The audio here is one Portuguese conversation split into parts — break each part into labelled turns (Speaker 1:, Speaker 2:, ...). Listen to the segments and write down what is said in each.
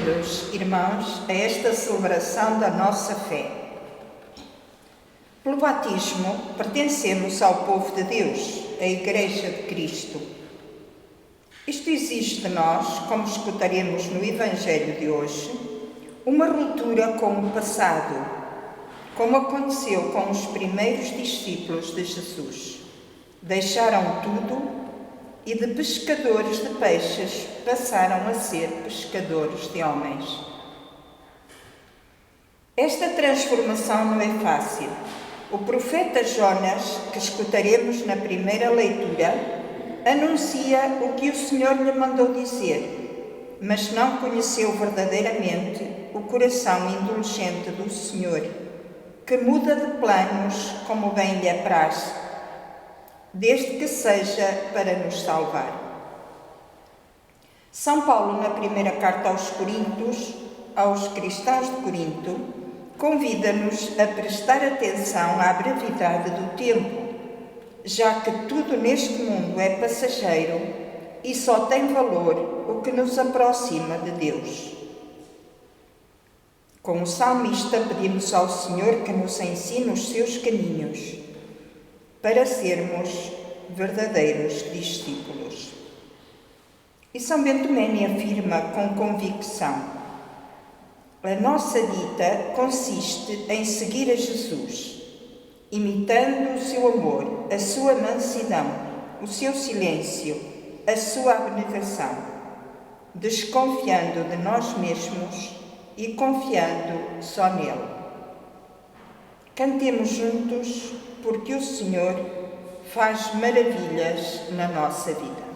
Speaker 1: bem-vindos, irmãos, a esta celebração da nossa fé. Pelo batismo, pertencemos ao povo de Deus, a Igreja de Cristo. Isto exige de nós, como escutaremos no Evangelho de hoje, uma ruptura com o passado, como aconteceu com os primeiros discípulos de Jesus. Deixaram tudo e de pescadores de peixes passaram a ser pescadores de homens. Esta transformação não é fácil. O profeta Jonas, que escutaremos na primeira leitura, anuncia o que o Senhor lhe mandou dizer, mas não conheceu verdadeiramente o coração indulgente do Senhor, que muda de planos como bem lhe apraz, desde que seja para nos salvar. São Paulo, na primeira carta aos Coríntios, aos cristãos de Corinto, convida-nos a prestar atenção à brevidade do tempo, já que tudo neste mundo é passageiro e só tem valor o que nos aproxima de Deus. Com o salmista pedimos ao Senhor que nos ensine os seus caminhos, para sermos verdadeiros discípulos. E São Bento Mene afirma com convicção: a nossa dita consiste em seguir a Jesus, imitando o seu amor, a sua mansidão, o seu silêncio, a sua abnegação, desconfiando de nós mesmos e confiando só nele. Cantemos juntos, porque o Senhor faz maravilhas na nossa vida.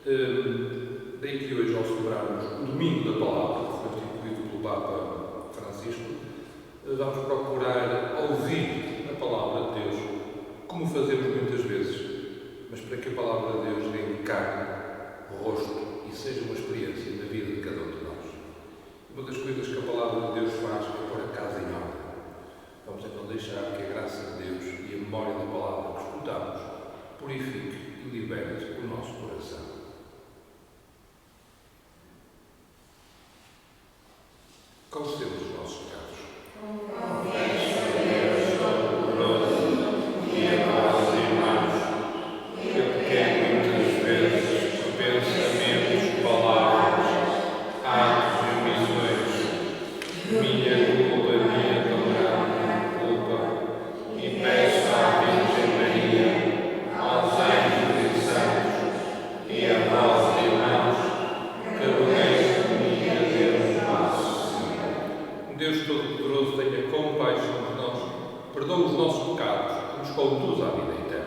Speaker 2: Daí que hoje, ao celebrarmos o Domingo da Palavra, que foi instituído pelo Papa Francisco, vamos procurar ouvir a Palavra de Deus, como fazemos muitas vezes, mas para que a Palavra de Deus ganhe carne, rosto e seja uma experiência na vida de cada um de nós. Uma das coisas que a Palavra de Deus faz é pôr a casa em ordem. Vamos então deixar que a graça de Deus e a memória da Palavra que escutamos purifique e liberte o nosso coração. Confessemos os nossos pecados. Deus Todo-Poderoso tenha compaixão de nós, perdoa os nossos pecados e nos conduz à vida eterna.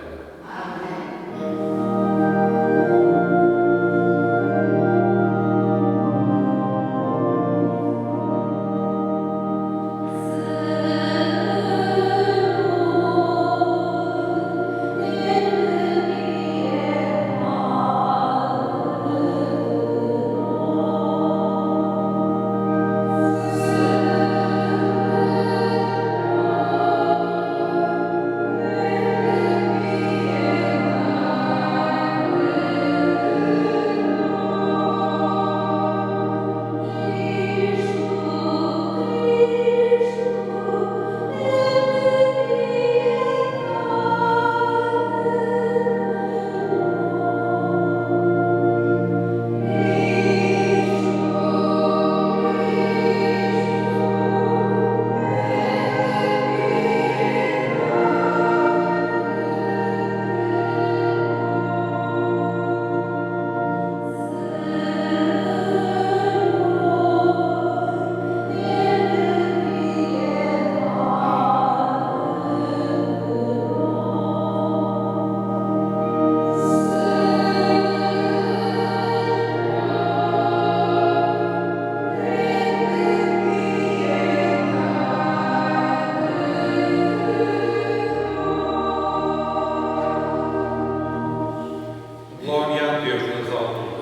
Speaker 2: Glória a Deus nas alturas.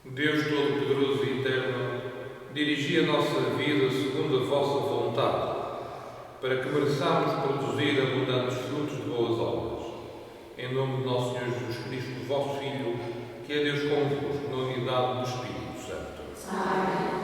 Speaker 2: Deus Todo-Poderoso e Eterno, dirigi a nossa vida segundo a vossa vontade, para que mereçamos produzir abundantes frutos de boas obras. Em nome de nosso Senhor Jesus Cristo, vosso Filho, que é Deus convosco, na unidade do Espírito Santo. Amém.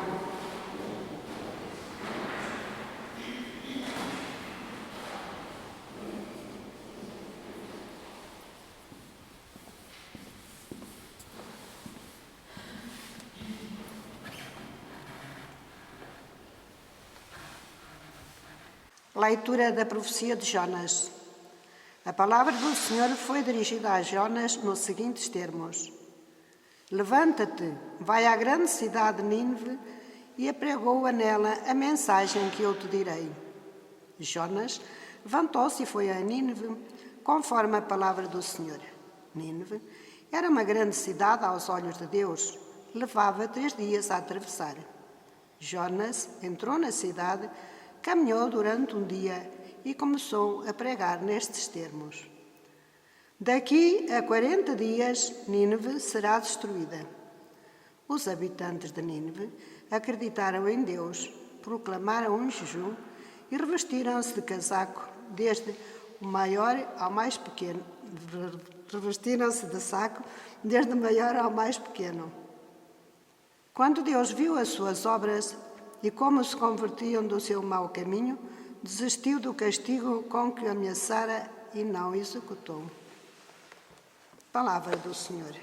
Speaker 3: Leitura da profecia de Jonas. A palavra do Senhor foi dirigida a Jonas nos seguintes termos: Levanta-te, vai à grande cidade de Nínive e apregoa nela a mensagem que eu te direi. Jonas levantou-se e foi a Nínive, conforme a palavra do Senhor. Nínive era uma grande cidade aos olhos de Deus. Levava 3 dias a atravessar. Jonas entrou na cidade, caminhou durante um dia e começou a pregar nestes termos: Daqui a 40 dias, Nínive será destruída. Os habitantes de Nínive acreditaram em Deus, proclamaram um jejum e revestiram-se de casaco, desde o maior ao mais pequeno. Revestiram-se de saco, desde o maior ao mais pequeno. Quando Deus viu as suas obras e como se convertiam do seu mau caminho, desistiu do castigo com que ameaçara e não executou. Palavra do Senhor.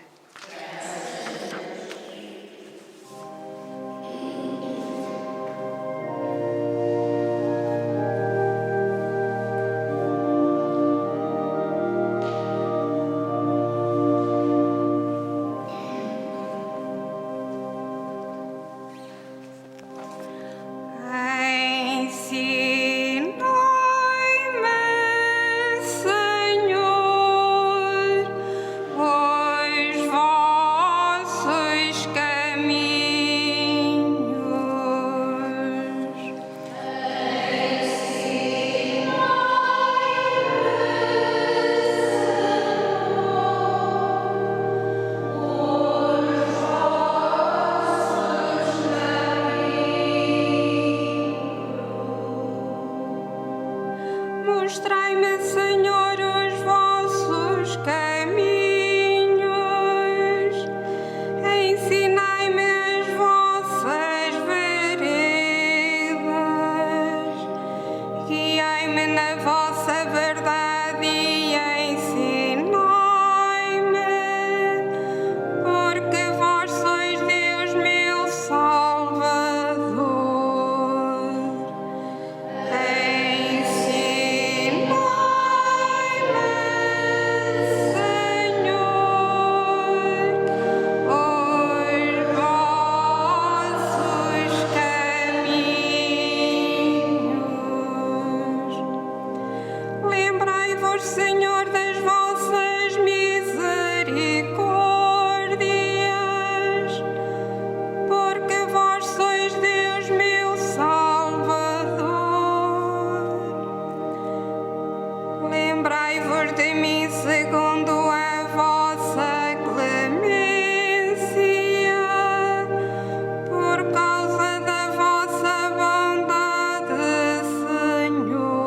Speaker 4: Mostrai-me, Senhor, os vossos caminhos, ensinai-me as vossas veredas, guiai-me na vossa verdade e ensinai-me, porque vós sois Deus, meu Salvador. Senhor, das vossas misericórdias, porque vós sois Deus, meu Salvador. Lembrai-vos de mim segundo a vossa clemência, por causa da vossa bondade, Senhor.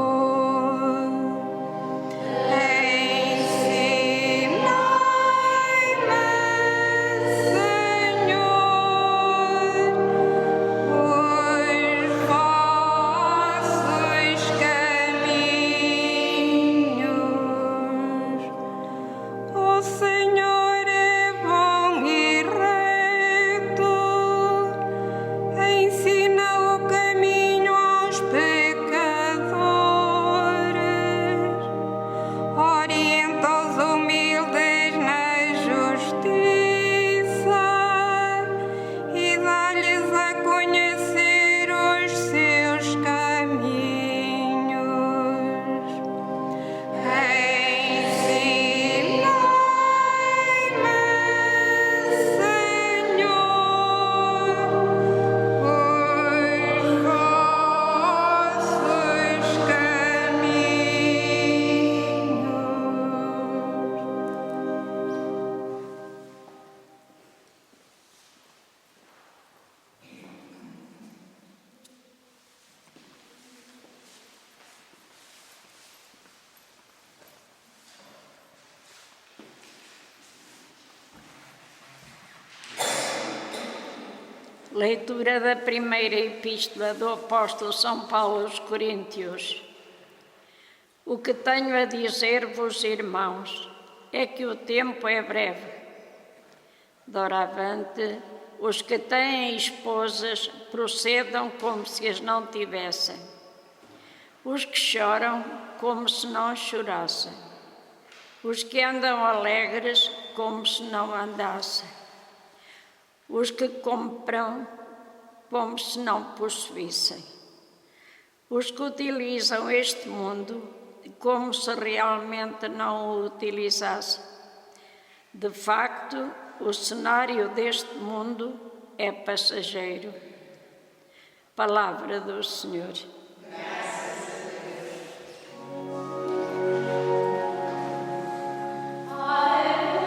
Speaker 5: Leitura da primeira epístola do apóstolo São Paulo aos Coríntios. O que tenho a dizer-vos, irmãos, é que o tempo é breve. Doravante, os que têm esposas procedam como se as não tivessem. Os que choram como se não chorassem. Os que andam alegres como se não andassem. Os que compram como se não possuíssem. Os que utilizam este mundo como se realmente não o utilizassem. De facto, o cenário deste mundo é passageiro. Palavra do Senhor.
Speaker 4: Aleluia.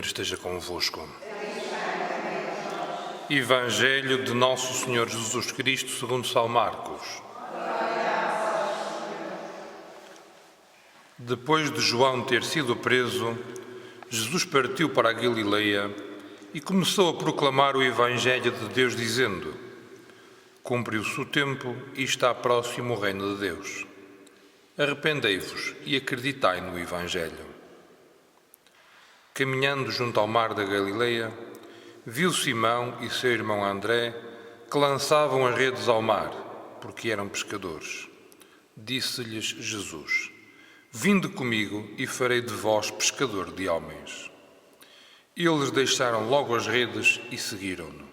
Speaker 2: esteja convosco. Evangelho de Nosso Senhor Jesus Cristo segundo São Marcos. Depois de João ter sido preso, Jesus partiu para a Galileia e começou a proclamar o Evangelho de Deus, dizendo: Cumpriu-se o tempo e está próximo o reino de Deus. Arrependei-vos e acreditai no Evangelho. Caminhando junto ao mar da Galileia, viu Simão e seu irmão André que lançavam as redes ao mar, porque eram pescadores. Disse-lhes Jesus: Vinde comigo e farei de vós pescador de homens. Eles deixaram logo as redes e seguiram-no.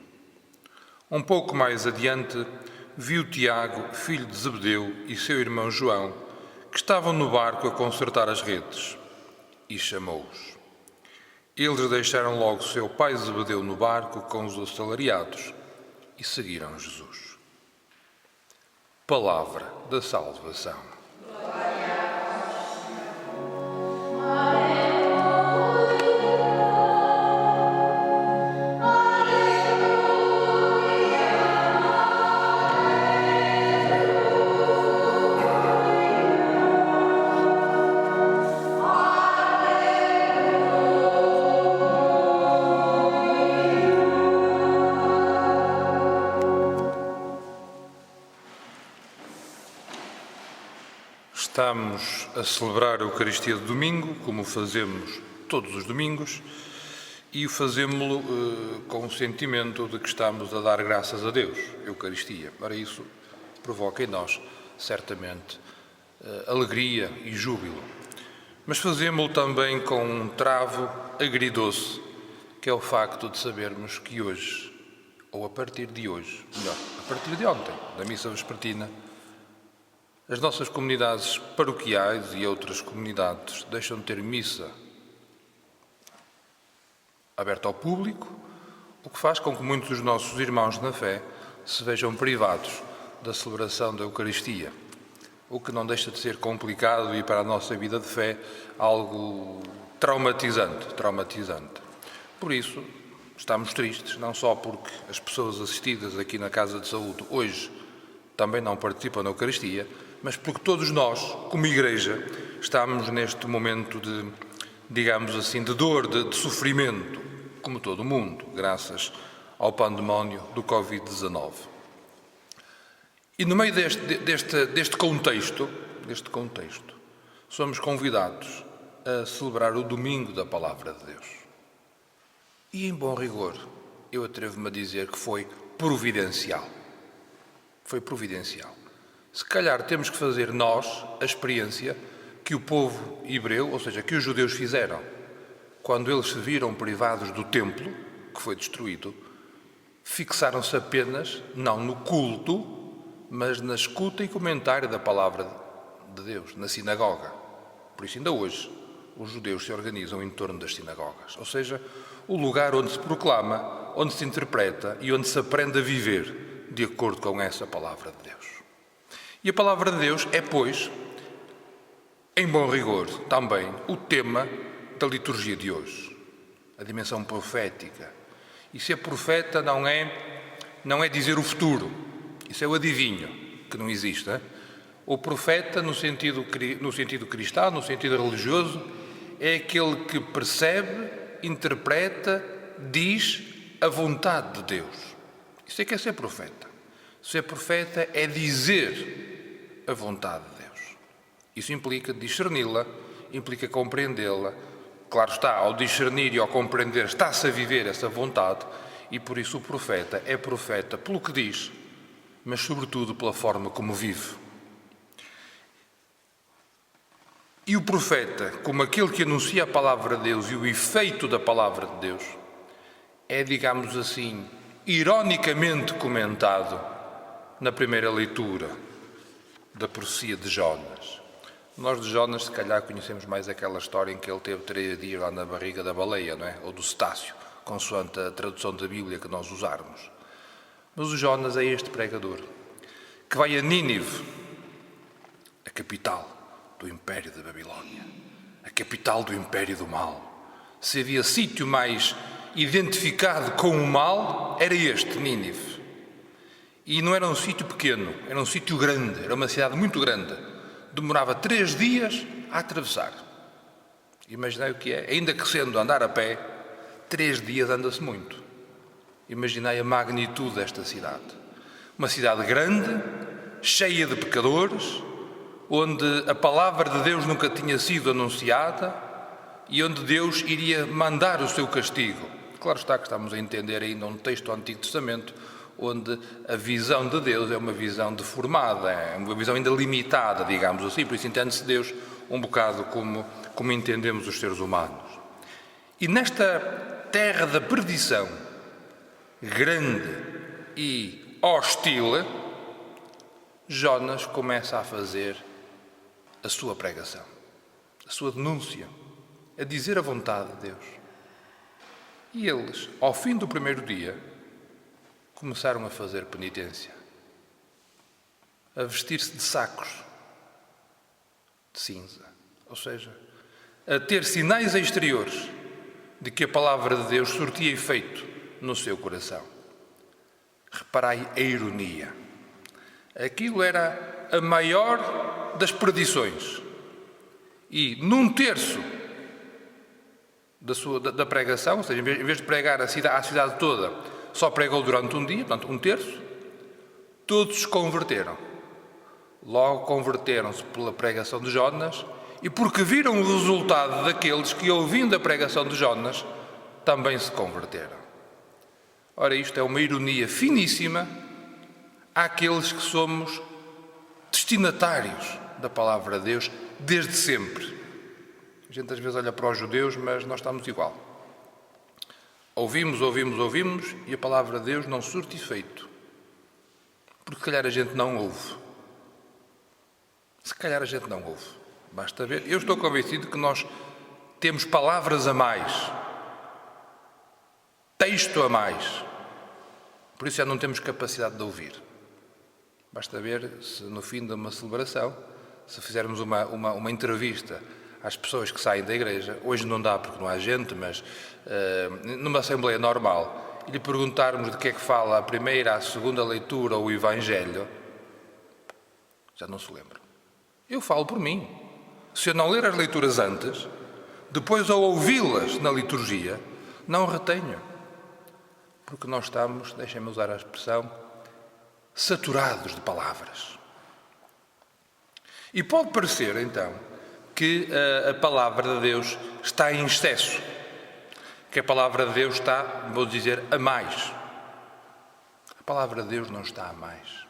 Speaker 2: Um pouco mais adiante, viu Tiago, filho de Zebedeu, e seu irmão João, que estavam no barco a consertar as redes, e chamou-os. Eles deixaram logo seu pai Zebedeu no barco com os assalariados e seguiram Jesus. Palavra da salvação. Estamos a celebrar a Eucaristia de domingo, como fazemos todos os domingos, e o fazemos-lo com o sentimento de que estamos a dar graças a Deus, Eucaristia. Ora, isso provoca em nós, certamente, alegria e júbilo. Mas fazemos-lo também com um travo agridoce, que é o facto de sabermos que hoje, ou a partir de hoje, melhor, a partir de ontem, da missa vespertina, as nossas comunidades paroquiais e outras comunidades deixam de ter missa aberta ao público, o que faz com que muitos dos nossos irmãos na fé se vejam privados da celebração da Eucaristia, o que não deixa de ser complicado e para a nossa vida de fé algo traumatizante. Por isso, estamos tristes, não só porque as pessoas assistidas aqui na Casa de Saúde hoje também não participam da Eucaristia, mas porque todos nós, como Igreja, estamos neste momento de, digamos assim, de dor, de sofrimento, como todo o mundo, graças ao pandemónio do Covid-19. E no meio deste contexto, somos convidados a celebrar o Domingo da Palavra de Deus. E, em bom rigor, eu atrevo-me a dizer que foi providencial. Foi providencial. Se calhar temos que fazer nós a experiência que o povo hebreu, ou seja, que os judeus fizeram, quando eles se viram privados do templo, que foi destruído, fixaram-se apenas, não no culto, mas na escuta e comentário da palavra de Deus, na sinagoga. Por isso, ainda hoje, os judeus se organizam em torno das sinagogas, ou seja, o lugar onde se proclama, onde se interpreta e onde se aprende a viver de acordo com essa palavra de Deus. E a palavra de Deus é, pois, em bom rigor, também o tema da liturgia de hoje, a dimensão profética. E ser profeta não é dizer o futuro, isso é o adivinho, que não existe. Hein? O profeta, no sentido cristão, no sentido religioso, é aquele que percebe, interpreta, diz a vontade de Deus. Isso é que é ser profeta. Ser profeta é dizer a vontade de Deus. Isso implica discerni-la, implica compreendê-la. Claro está, ao discernir e ao compreender, está-se a viver essa vontade e por isso o profeta é profeta pelo que diz, mas sobretudo pela forma como vive. E o profeta, como aquele que anuncia a palavra de Deus e o efeito da palavra de Deus, é, digamos assim, ironicamente comentado na primeira leitura da profecia de Jonas. Nós de Jonas, se calhar, conhecemos mais aquela história em que ele teve 3 dias lá na barriga da baleia, não é? Ou do cetáceo, consoante a tradução da Bíblia que nós usarmos. Mas o Jonas é este pregador, que vai a Nínive, a capital do Império da Babilónia, a capital do Império do Mal, Se havia sítio mais identificado com o mal, era este, Nínive. E não era um sítio pequeno, era um sítio grande, era uma cidade muito grande. Demorava 3 dias a atravessar. Imaginai o que é, ainda que sendo andar a pé, 3 dias anda-se muito. Imaginai a magnitude desta cidade. Uma cidade grande, cheia de pecadores, onde a palavra de Deus nunca tinha sido anunciada e onde Deus iria mandar o seu castigo. Claro está que estamos a entender ainda um texto do Antigo Testamento, onde a visão de Deus é uma visão deformada, é uma visão ainda limitada, digamos assim, por isso entende-se Deus um bocado como entendemos os seres humanos. E nesta terra da perdição, grande e hostil, Jonas começa a fazer a sua pregação, a sua denúncia, a dizer a vontade de Deus. E eles, ao fim do primeiro dia, começaram a fazer penitência, a vestir-se de sacos de cinza, ou seja, a ter sinais exteriores de que a palavra de Deus surtia efeito no seu coração. Reparai a ironia. Aquilo era a maior das perdições. E num terço da pregação, ou seja, em vez de pregar a cidade toda, só pregou durante um dia, portanto, um terço, todos se converteram. Logo converteram-se pela pregação de Jonas e porque viram o resultado daqueles que, ouvindo a pregação de Jonas, também se converteram. Ora, isto é uma ironia finíssima àqueles que somos destinatários da palavra de Deus desde sempre. A gente às vezes olha para os judeus, mas nós estamos igual. Ouvimos e a palavra de Deus não surte efeito. Porque se calhar a gente não ouve. Basta ver. Eu estou convencido que nós temos palavras a mais. Texto a mais. Por isso já não temos capacidade de ouvir. Basta ver se no fim de uma celebração, se fizermos uma entrevista às pessoas que saem da igreja, hoje não dá porque não há gente, mas numa assembleia normal, e lhe perguntarmos de que é que fala a primeira, a segunda leitura ou o Evangelho, já não se lembra. Eu falo por mim. Se eu não ler as leituras antes, depois ao ouvi-las na liturgia, não retenho. Porque nós estamos, deixem-me usar a expressão, saturados de palavras. E pode parecer, então, que a palavra de Deus está em excesso, que a palavra de Deus está, vou dizer, a mais. A palavra de Deus não está a mais.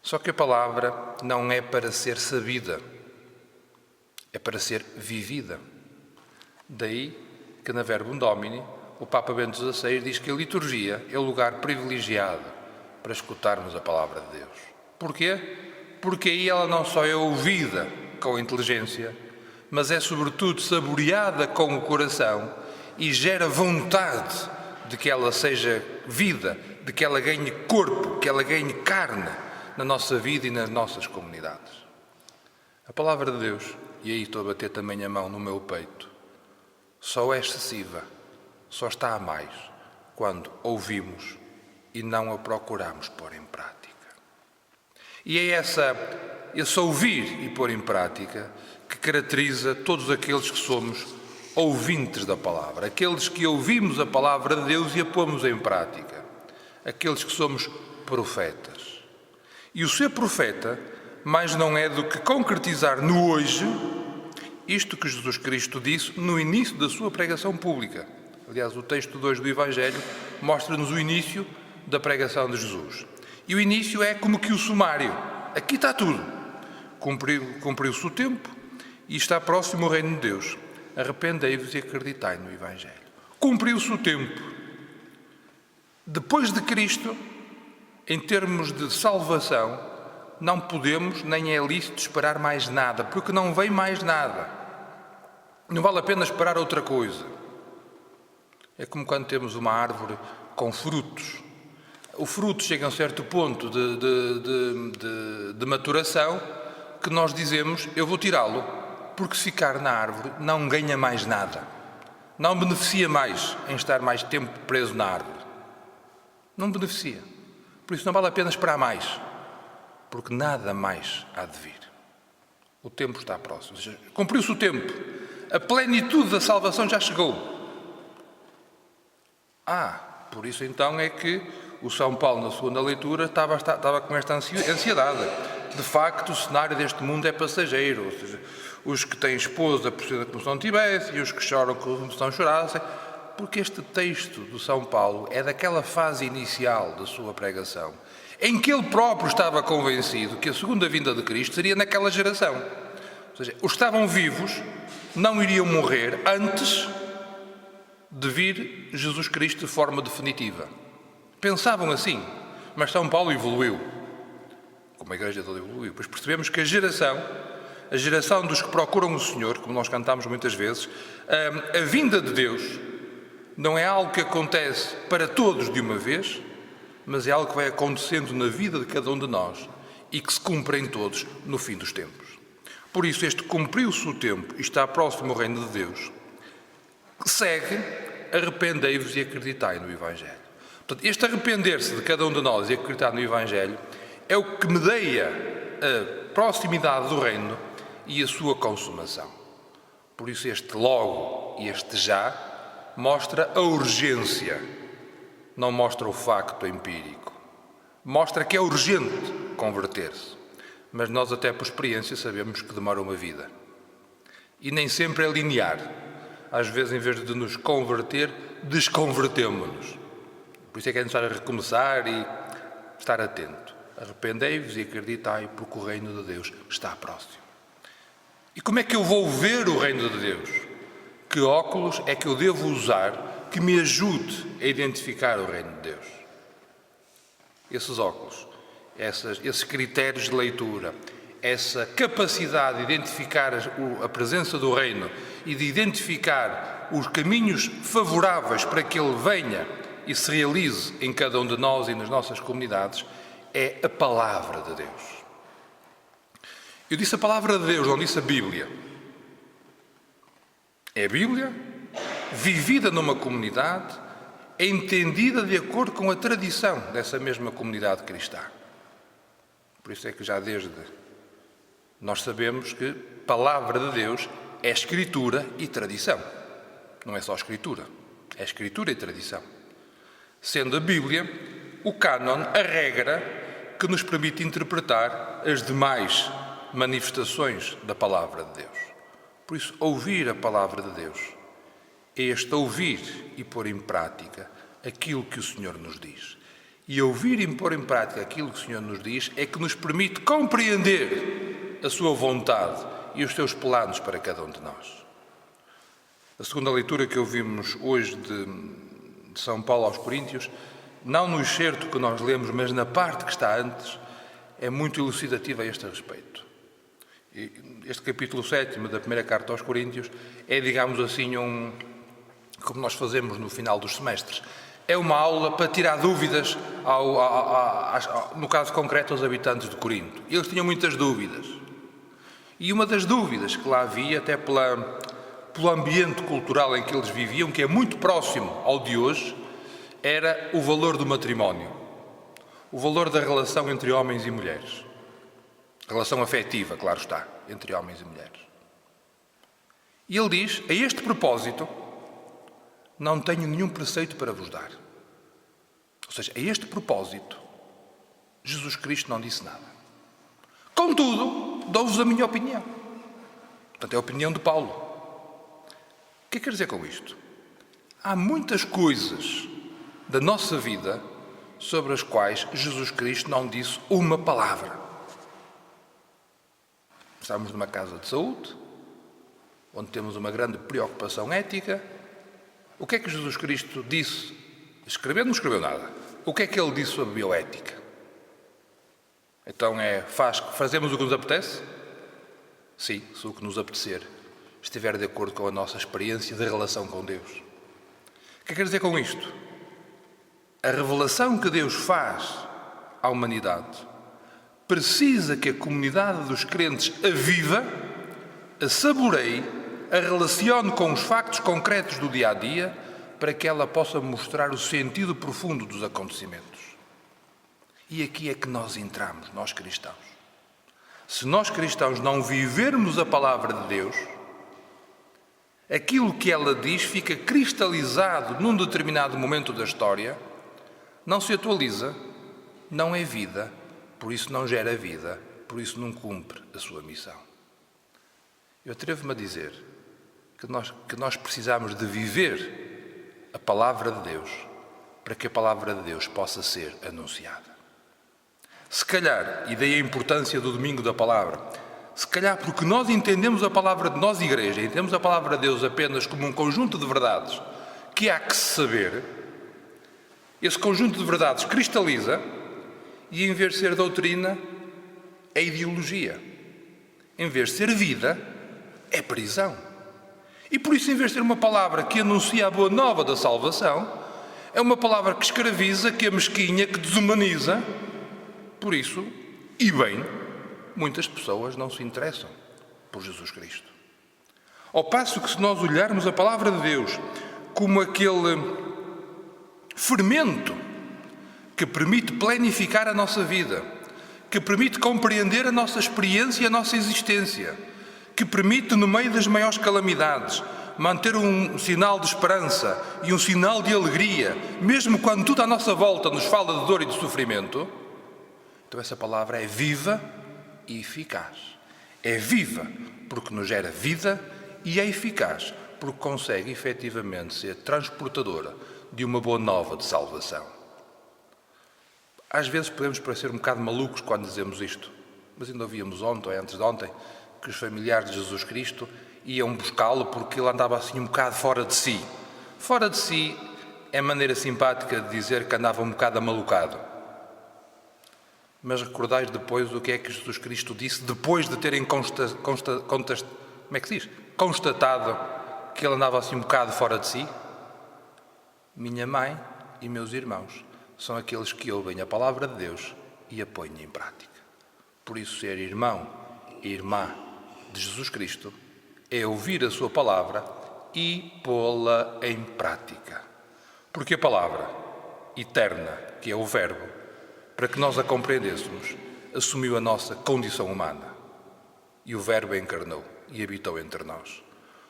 Speaker 2: Só que a palavra não é para ser sabida, é para ser vivida. Daí que na Verbum Domini, o Papa Bento XVI diz que a liturgia é o lugar privilegiado para escutarmos a palavra de Deus. Porquê? Porque aí ela não só é ouvida com a inteligência, mas é sobretudo saboreada com o coração e gera vontade de que ela seja vida, de que ela ganhe corpo, que ela ganhe carne na nossa vida e nas nossas comunidades. A palavra de Deus, e aí estou a bater também a mão no meu peito, só é excessiva, só está a mais quando ouvimos e não a procuramos pôr em prática. E é esse ouvir e pôr em prática que caracteriza todos aqueles que somos ouvintes da palavra, aqueles que ouvimos a palavra de Deus e a pomos em prática, aqueles que somos profetas. E o ser profeta mais não é do que concretizar no hoje isto que Jesus Cristo disse no início da sua pregação pública. Aliás, o texto 2 do Evangelho mostra-nos o início da pregação de Jesus. E o início é como que o sumário. Aqui está tudo. Cumpriu-se o tempo e está próximo o reino de Deus. Arrependei-vos e acreditai no Evangelho. Cumpriu-se o tempo. Depois de Cristo, em termos de salvação, não podemos, nem é lícito esperar mais nada, porque não vem mais nada. Não vale a pena esperar outra coisa. É como quando temos uma árvore com frutos. O fruto chega a um certo ponto de maturação que nós dizemos, eu vou tirá-lo, porque se ficar na árvore não ganha mais nada. não beneficia mais em estar mais tempo preso na árvore. Não beneficia. Por isso não vale a pena esperar mais, porque nada mais há de vir. O tempo está próximo. Ou seja, cumpriu-se o tempo. A plenitude da salvação já chegou. Por isso então é que o São Paulo, na segunda leitura, estava com esta ansiedade. De facto, o cenário deste mundo é passageiro. Ou seja, os que têm esposa procedem como se não tivessem, e os que choram como se não chorassem. Porque este texto do São Paulo é daquela fase inicial da sua pregação, em que ele próprio estava convencido que a segunda vinda de Cristo seria naquela geração. Ou seja, os que estavam vivos não iriam morrer antes de vir Jesus Cristo de forma definitiva. Pensavam assim, mas São Paulo evoluiu, como a Igreja toda evoluiu, pois percebemos que a geração dos que procuram o Senhor, como nós cantamos muitas vezes, a vinda de Deus não é algo que acontece para todos de uma vez, mas é algo que vai acontecendo na vida de cada um de nós e que se cumpre em todos no fim dos tempos. Por isso, este cumpriu-se o tempo e está próximo o reino de Deus, segue, arrependei-vos e acreditai no Evangelho. Portanto, este arrepender-se de cada um de nós e acreditar no Evangelho é o que medeia a proximidade do reino e a sua consumação. Por isso, este logo e este já mostra a urgência, não mostra o facto empírico. Mostra que é urgente converter-se, mas nós até por experiência sabemos que demora uma vida. E nem sempre é linear. Às vezes, em vez de nos converter, desconvertemo-nos. Por isso é que é necessário recomeçar e estar atento. Arrependei-vos e acreditai, porque o reino de Deus está próximo. E como é que eu vou ver o reino de Deus? Que óculos é que eu devo usar que me ajude a identificar o reino de Deus? Esses óculos, esses critérios de leitura, essa capacidade de identificar a presença do reino e de identificar os caminhos favoráveis para que ele venha e se realize em cada um de nós e nas nossas comunidades, é a palavra de Deus. Eu disse a palavra de Deus, não disse a Bíblia. É a Bíblia, vivida numa comunidade, entendida de acordo com a tradição dessa mesma comunidade cristã. Por isso é que já desde nós sabemos que palavra de Deus é escritura e tradição. Não é só escritura, é escritura e tradição. Sendo a Bíblia o cânon, a regra que nos permite interpretar as demais manifestações da palavra de Deus. Por isso, ouvir a palavra de Deus é este ouvir e pôr em prática aquilo que o Senhor nos diz. E ouvir e pôr em prática aquilo que o Senhor nos diz é que nos permite compreender a sua vontade e os seus planos para cada um de nós. A segunda leitura que ouvimos hoje de São Paulo aos Coríntios, não no excerto que nós lemos, mas na parte que está antes, é muito elucidativa a este respeito. Este capítulo 7 da primeira carta aos Coríntios é, digamos assim, como nós fazemos no final dos semestres. É uma aula para tirar dúvidas, no caso concreto, aos habitantes de Corinto. Eles tinham muitas dúvidas. E uma das dúvidas que lá havia, até pelo ambiente cultural em que eles viviam, que é muito próximo ao de hoje, era o valor do matrimónio. O valor da relação entre homens e mulheres. Relação afetiva, claro está, entre homens e mulheres. E ele diz, a este propósito, não tenho nenhum preceito para vos dar. Ou seja, a este propósito, Jesus Cristo não disse nada. Contudo, dou-vos a minha opinião. Portanto, é a opinião de Paulo. O que quer dizer com isto? Há muitas coisas da nossa vida sobre as quais Jesus Cristo não disse uma palavra. Estamos numa casa de saúde, onde temos uma grande preocupação ética. O que é que Jesus Cristo disse? Escreveu? Não escreveu nada. O que é que ele disse sobre bioética? Então fazemos o que nos apetece? Sim, se o que nos apetecer estiver de acordo com a nossa experiência de relação com Deus. O que quer dizer com isto? A revelação que Deus faz à humanidade precisa que a comunidade dos crentes a viva, a saboreie
Speaker 6: a relacione com os factos concretos do dia a dia para que ela possa mostrar o sentido profundo dos acontecimentos. E aqui é que nós entramos, nós cristãos. Se nós cristãos não vivermos a palavra de Deus, aquilo que ela diz fica cristalizado num determinado momento da história, não se atualiza, não é vida, por isso não gera vida, por isso não cumpre a sua missão. Eu atrevo-me a dizer que nós precisamos de viver a palavra de Deus para que a palavra de Deus possa ser anunciada. Se calhar, e daí a importância do domingo da palavra, se calhar porque nós entendemos a palavra de nós, igreja, entendemos a palavra de Deus apenas como um conjunto de verdades que há que se saber, esse conjunto de verdades cristaliza e em vez de ser doutrina, é ideologia. Em vez de ser vida, é prisão. E por isso, em vez de ser uma palavra que anuncia a boa nova da salvação, é uma palavra que escraviza, que amesquinha, que desumaniza. Por isso, e bem, muitas pessoas não se interessam por Jesus Cristo. Ao passo que se nós olharmos a palavra de Deus como aquele fermento que permite planificar a nossa vida, que permite compreender a nossa experiência e a nossa existência, que permite, no meio das maiores calamidades, manter um sinal de esperança e um sinal de alegria, mesmo quando tudo à nossa volta nos fala de dor e de sofrimento, então essa palavra é viva e eficaz. É viva porque nos gera vida e é eficaz porque consegue efetivamente ser transportadora de uma boa nova de salvação. Às vezes podemos parecer um bocado malucos quando dizemos isto, mas ainda ouvíamos ontem ou antes de ontem que os familiares de Jesus Cristo iam buscá-lo porque ele andava assim um bocado fora de si. Fora de si é maneira simpática de dizer que andava um bocado amalucado. Mas recordais depois o que é que Jesus Cristo disse depois de terem constatado que ele andava assim um bocado fora de si? Minha mãe e meus irmãos são aqueles que ouvem a palavra de Deus e a põem em prática. Por isso, ser irmão e irmã de Jesus Cristo é ouvir a sua palavra e pô-la em prática. Porque a palavra eterna, que é o Verbo, para que nós a compreendêssemos, assumiu a nossa condição humana. E o Verbo encarnou e habitou entre nós.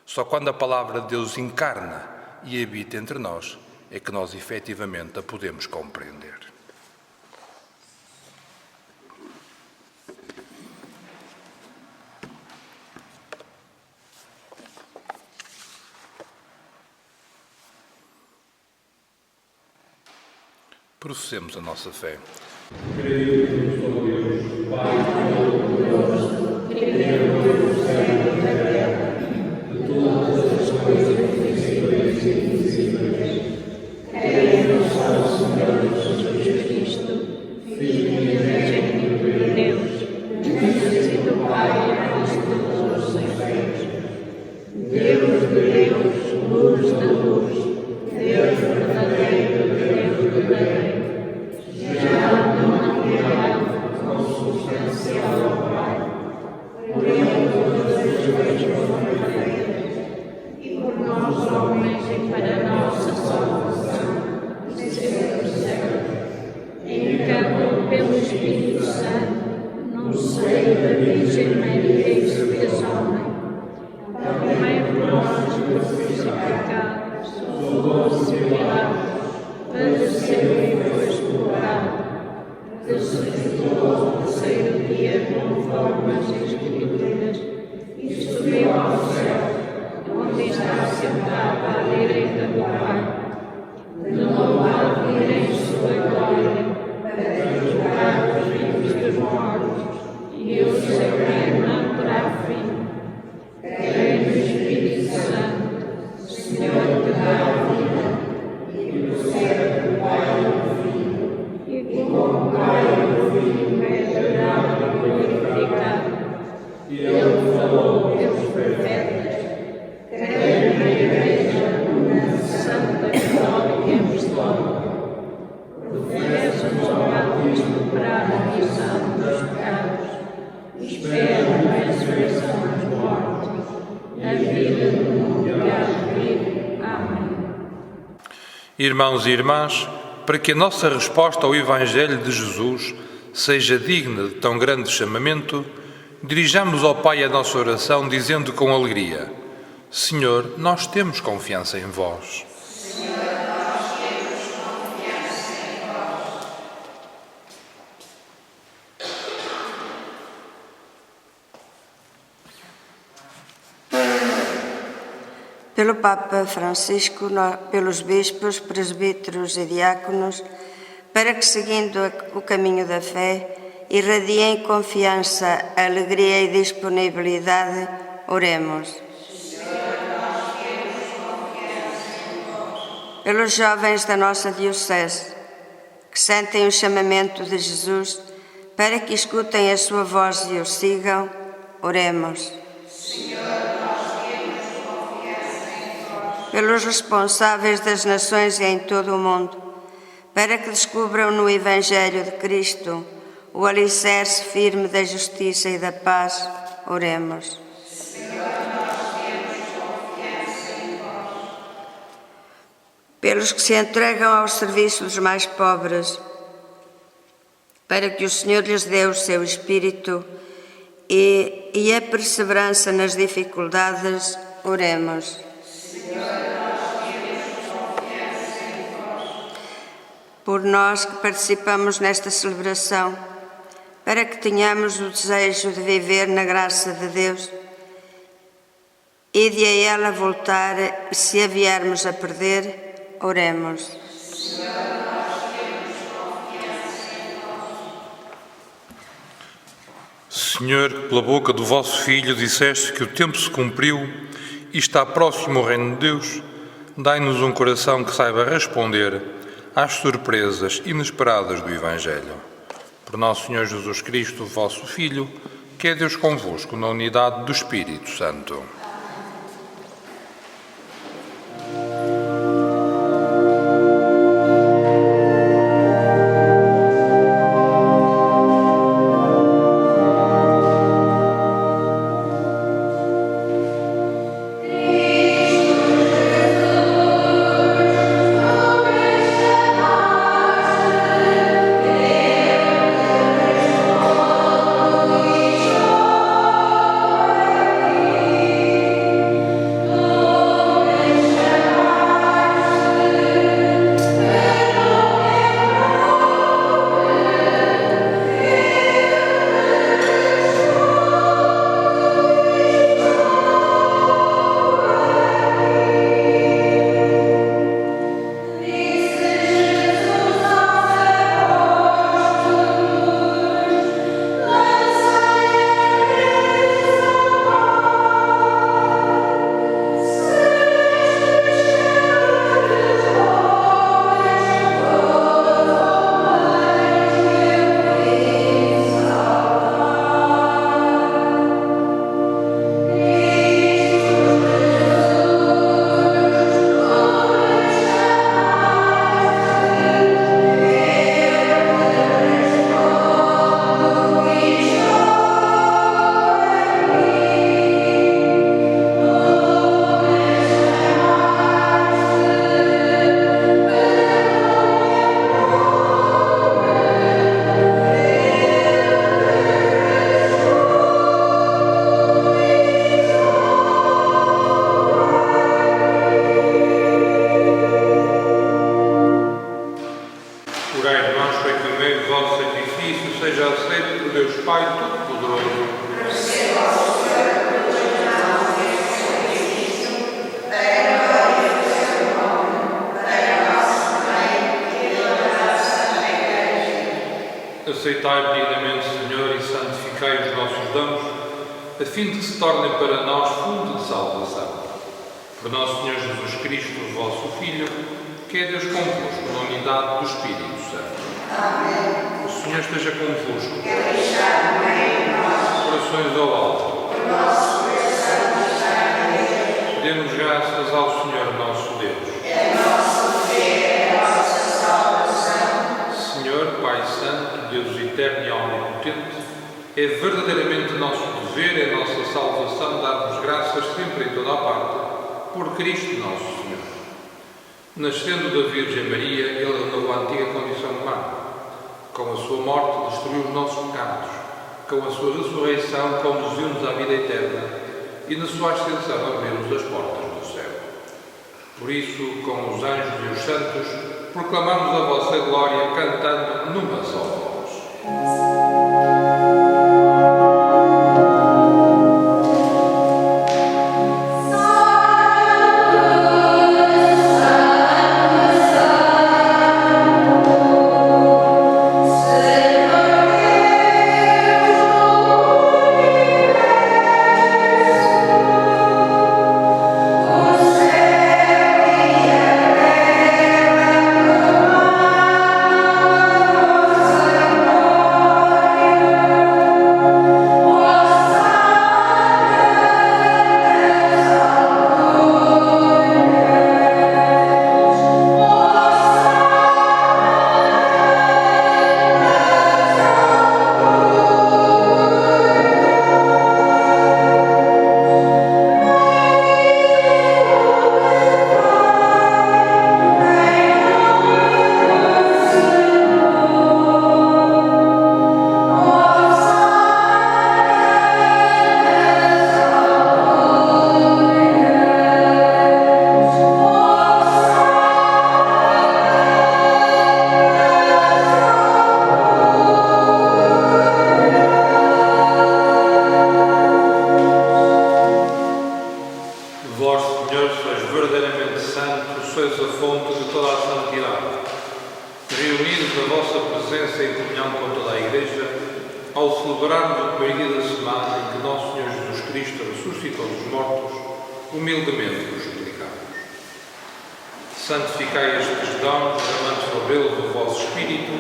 Speaker 6: Só quando a palavra de Deus encarna e habita entre nós, é que nós efetivamente a podemos compreender. Professemos a nossa fé.
Speaker 2: Creio que sou Deus, Pai Todo-Poderoso, Criador do céu e da terra, de todas as coisas visíveis e invisíveis. Creio no Salve Senhor Jesus Cristo, Filho unigênito de Deus, nascido do Pai antes de todos os séculos. Deus de Deus, luz da luz, Deus verdadeiro de Deus verdadeiro. Já não criado, consubstancial ao Pai, por ele todas as coisas foram feitas, e por nós homens e para nossa salvação, desceu do céu, encarnou pelo Espírito Santo, no seio da Virgem Maria e se fez homem, também por nós foi crucificado, sob Pôncio Pilatos, padeceu e foi explorado, ressuscitou ao terceiro dia conforme as Escrituras e subiu ao céu, onde está sentado à direita do Pai. De novo há de vir em sua glória para julgar os vivos e os mortos, e o seu reino não terá fim. Creio no Espírito Santo, Senhor que dá a vida, e procede do Pai e do Filho, e como o Pai e o Filho é adorado e glorificado. Ele falou pelos profetas. Creio na Igreja, na Santa Católica e Apostólica. Professo o batismo para a remissão dos pecados. Espero a ressurreição dos mortos, a vida
Speaker 6: Irmãos e irmãs, para que a nossa resposta ao Evangelho de Jesus seja digna de tão grande chamamento, dirijamos ao Pai a nossa oração dizendo com alegria: Senhor, nós temos confiança em vós.
Speaker 7: Pelo Papa Francisco, pelos bispos, presbíteros e diáconos, para que, seguindo o caminho da fé, irradiem confiança, alegria e disponibilidade, oremos. Pelos jovens da nossa Diocese, que sentem o chamamento de Jesus, para que escutem a sua voz e o sigam, oremos. Pelos responsáveis das nações e em todo o mundo, para que descubram no Evangelho de Cristo o alicerce firme da justiça e da paz, oremos. Pelos que se entregam ao serviço dos mais pobres, para que o Senhor lhes dê o seu Espírito e a perseverança nas dificuldades, oremos. Por nós que participamos nesta celebração, para que tenhamos o desejo de viver na graça de Deus e de a ela voltar, se a viermos a perder, oremos.
Speaker 6: Senhor, pela boca do vosso Filho disseste que o tempo se cumpriu e está próximo o reino de Deus. Dai-nos um coração que saiba responder às surpresas inesperadas do Evangelho. Por nosso Senhor Jesus Cristo, vosso Filho, que é Deus convosco na unidade do Espírito Santo. Aceitai benignamente, Senhor, e santificai os nossos dons, a fim de que se tornem para nós fonte de salvação. Por nosso Senhor Jesus Cristo, vosso Filho, que é Deus convosco, na unidade do Espírito Santo. Amém. O Senhor esteja convosco. Corações ao alto. Demos graças ao Senhor nosso Deus. É nosso dever, é nossa salvação. Senhor, Pai Santo, Deus eterno e omnipotente, é verdadeiramente nosso dever, é nossa salvação dar-vos graças sempre em toda a parte, por Cristo nosso Senhor.
Speaker 2: Nascendo da Virgem Maria, ele renovou a antiga condição humana. Com a sua morte, destruiu os nossos pecados. Com a sua ressurreição, conduziu-nos à vida eterna. E na sua ascensão, abriu-nos as portas do céu. Por isso, com os anjos e os santos, proclamamos a vossa glória, cantando numa só voz. Santificai estes dons, derramando sobre eles o vosso Espírito,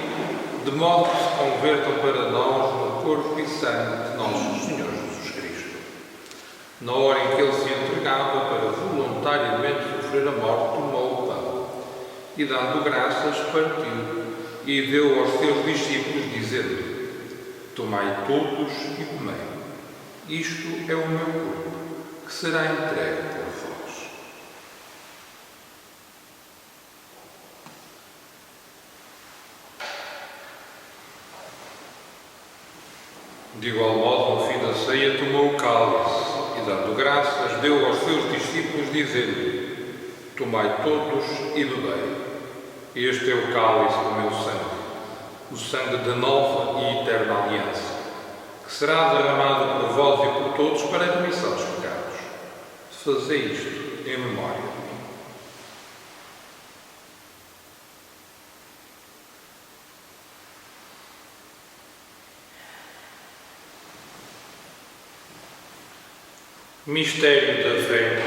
Speaker 2: de modo que se convertam para nós no corpo e sangue de nosso Senhor Jesus Cristo. Na hora em que ele se entregava para voluntariamente sofrer a morte, tomou o pão e, dando graças, partiu e deu aos seus discípulos, dizendo: Tomai todos e comei. Isto é o meu corpo, que será entregue por vós. De igual modo, no fim da ceia, tomou o cálice e, dando graças, deu aos seus discípulos, dizendo: Tomai todos e bebei. Este é o cálice do meu sangue, o sangue da nova e eterna aliança, que será derramado por vós e por todos para a remissão dos pecados. Fazei isto em memória de mim. Mistério da fé.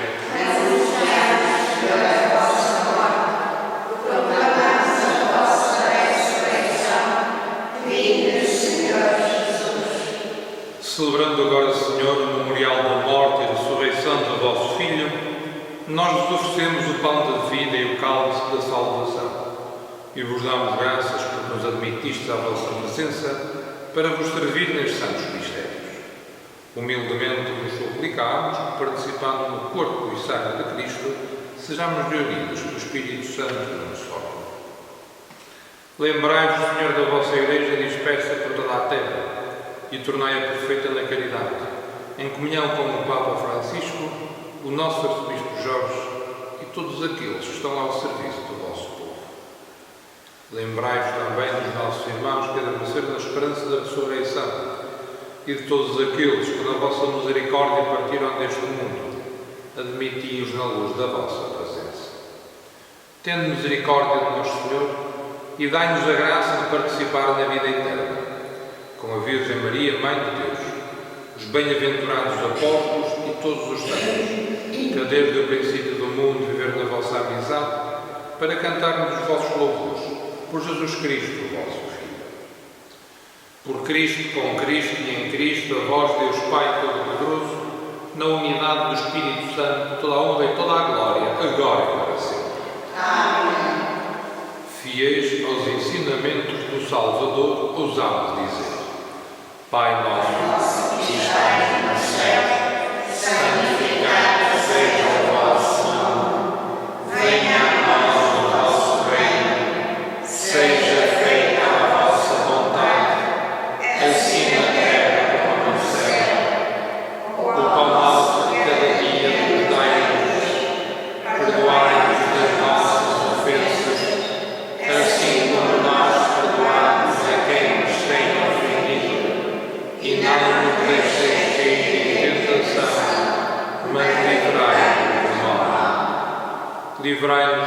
Speaker 2: Celebrando agora, Senhor, o memorial da morte e ressurreição do vosso Filho, nós vos oferecemos o pão da vida e o cálice da salvação, e vos damos graças por nos admitistes à vossa presença para vos servir nestes santos mistérios. Humildemente vos suplicamos que, participando no corpo e sangue de Cristo, sejamos reunidos pelo Espírito Santo num só. Lembrai-vos, Senhor, da vossa Igreja dispersa por toda a terra e tornai-a perfeita na caridade, em comunhão com o Papa Francisco, o nosso Arcebispo Jorge e todos aqueles que estão ao serviço do vosso povo. Lembrai-vos também dos nossos irmãos que adormeceram na esperança da ressurreição e de todos aqueles que, na vossa misericórdia, partiram deste mundo. Admiti-os na luz da vossa presença. Tende misericórdia de nosso Senhor e dai-nos a graça de participar na vida eterna, com a Virgem Maria, Mãe de Deus, os bem-aventurados apóstolos e todos os santos, que desde o princípio do mundo viveram na vossa amizade, para cantarmos os vossos louvores, por Jesus Cristo, o vosso Filho. Por Cristo, com Cristo e em Cristo, a vós, Deus Pai Todo-Poderoso, na unidade do Espírito Santo, toda a honra e toda a glória, agora e para sempre. Amém. Fiéis aos ensinamentos do Salvador, ousamos dizer: Pai nosso, que estais no céu, santificado seja o vosso nome. Venha a nós o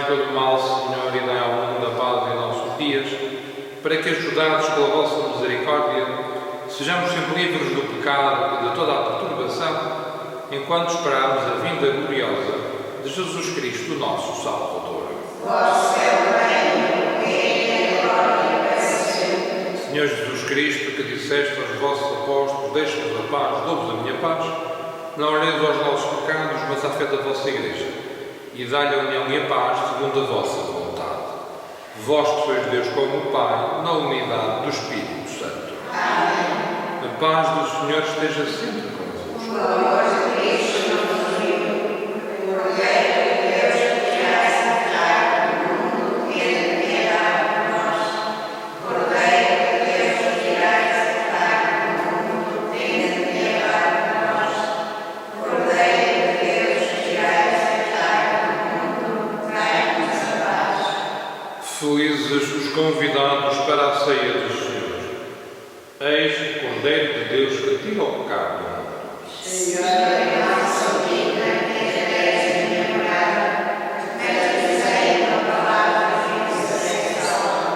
Speaker 2: Livrai-nos todo mal, Senhor, e dai ao mundo a paz em nossos dias, para que, ajudados pela vossa misericórdia, sejamos sempre livres do pecado e de toda a perturbação, enquanto esperamos a vinda gloriosa de Jesus Cristo, nosso Salvador.
Speaker 8: Vosso é o reino, o reino e a glória para sempre.
Speaker 2: Senhor Jesus Cristo, que disseste aos vossos apóstolos, deixe-vos a paz, dou-vos a minha paz, não olheis aos nossos pecados, mas à fé da vossa Igreja, e dai-lhe a união e a paz segundo a vossa vontade. Vós que sois Deus como o Pai, na unidade do Espírito Santo.
Speaker 8: Amém.
Speaker 2: A paz do Senhor esteja sempre convosco.
Speaker 8: O amor de Cristo nos uniu, o Cordeiro de Deus que tirais a carne no mundo, tende piedade por nós. Cordeiro de Deus que tirais a carne no mundo, tende piedade por nós. Cordeiro de Deus que tirais a carne no mundo, trai-nos a paz.
Speaker 2: Felizes os convidados para a ceia do Senhor. Eis o Cordeiro de Deus que tira o pecado do mundo.
Speaker 8: Senhor, é nossa vida, que és a minha morada, mas dizei uma palavra que me serei salva.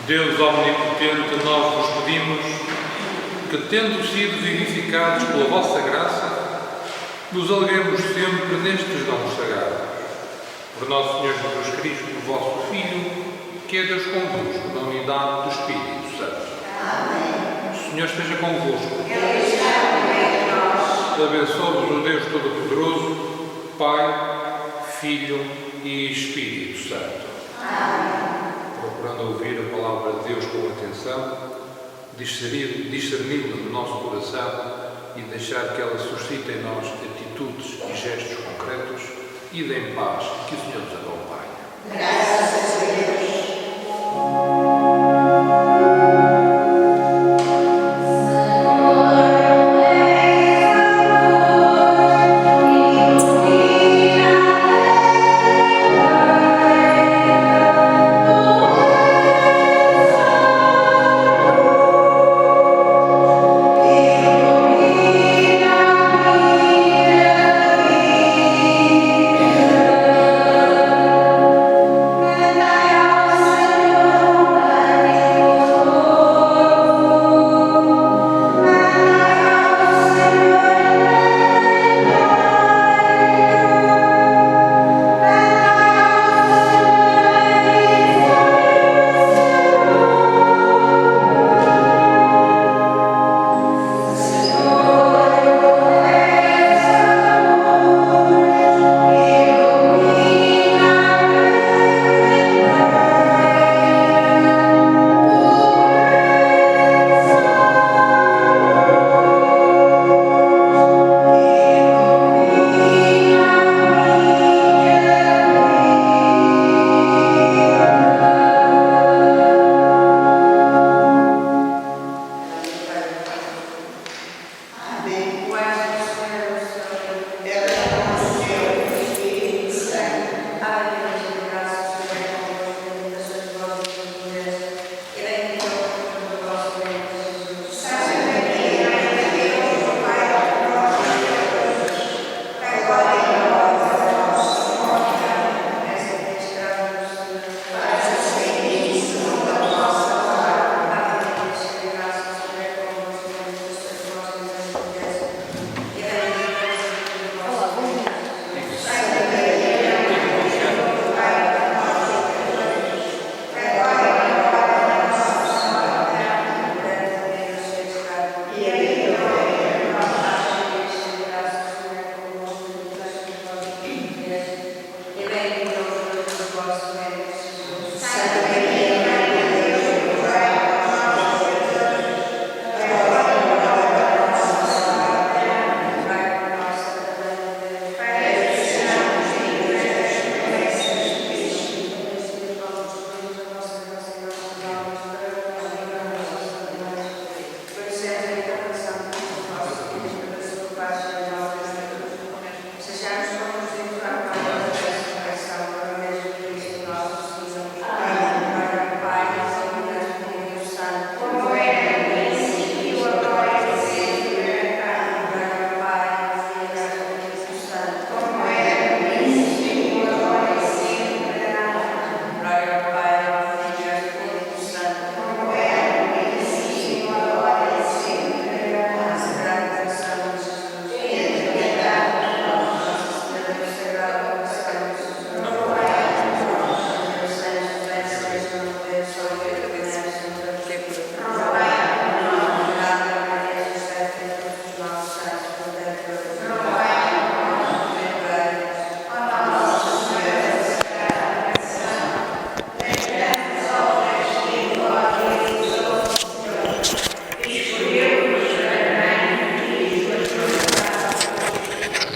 Speaker 2: Deus omnipotente, nós vos pedimos que, tendo sido vivificados pela vossa graça, nos alegremos sempre nestes dons sagrados. Por nosso Senhor Jesus Cristo, vosso Filho, que é Deus convosco, na unidade do Espírito Santo.
Speaker 8: Amém.
Speaker 2: O Senhor esteja convosco.
Speaker 8: Ele está no meio de nós.
Speaker 2: Abençoe-vos o Deus Todo-Poderoso, Pai, Filho e Espírito Santo. Amém. Procurando ouvir a palavra de Deus com atenção, discerni-la no nosso coração e deixar que ela suscite em nós atitudes e gestos concretos, e em paz, que o Senhor nos acompanhe.
Speaker 8: Graças